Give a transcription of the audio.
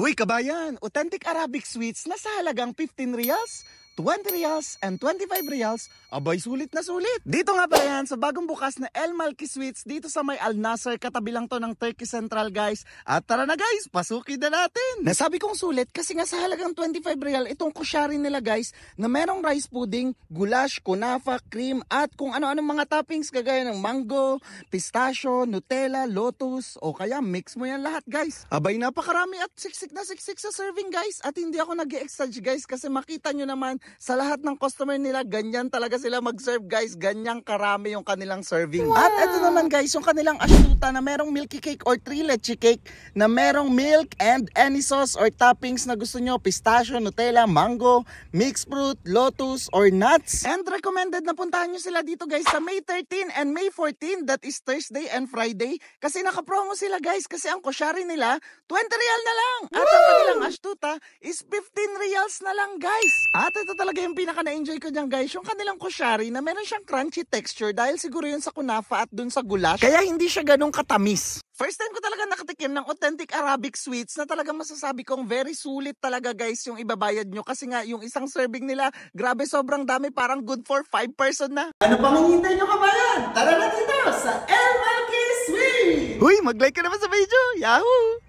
Huy kabayan, authentic Arabic sweets na sa halagang 15 riyals, 20 riyals, and 25 riyals. Abay, sulit na sulit. Dito nga pala yan sa bagong bukas na El Malki Sweets dito sa may Al Nasser. Katabi lang to ng Turkey Central, guys. At tara na guys, pasukin na natin. Nasabi kong sulit kasi nga sa halagang 25 riyal itong kusyari nila guys na merong rice pudding, goulash, kunafa, cream at kung ano-anong mga toppings kagaya ng mango, pistachio, Nutella, lotus o kaya mix mo yan lahat guys. Abay, napakarami at siksik na siksik sa serving guys. At hindi ako nag-e-exage guys kasi makita nyo naman sa lahat ng customer nila, ganyan talaga sila mag-serve guys. Ganyang karami yung kanilang serving. Wow. At ito naman guys, yung kanilang asyuta na merong milky cake or 3 leche cake na merong milk and any sauce or toppings na gusto nyo. Pistachio, Nutella, mango, mixed fruit, lotus or nuts. And recommended na puntahan nyo sila dito guys sa May 13 and May 14. That is Thursday and Friday. Kasi nakapromo sila guys. Kasi ang kusyari nila, 20 riyal na lang. At ang kanilang asyuta is 15 riyals na lang guys. At ito talaga yung pinaka na-enjoy ko dyan guys, yung kanilang kusyari na meron siyang crunchy texture dahil siguro yun sa kunafa at dun sa goulash. Kaya hindi siya ganun katamis. First time ko talaga nakatikim ng authentic Arabic sweets na talagang masasabi kong very sulit talaga guys yung ibabayad nyo. Kasi nga yung isang serving nila, grabe sobrang dami, parang good for 5 person na. Ano pang hinihintay nyo kabayan? Tara na dito sa El Malki Sweets! Huy, mag-like ka naman sa video! Yahoo!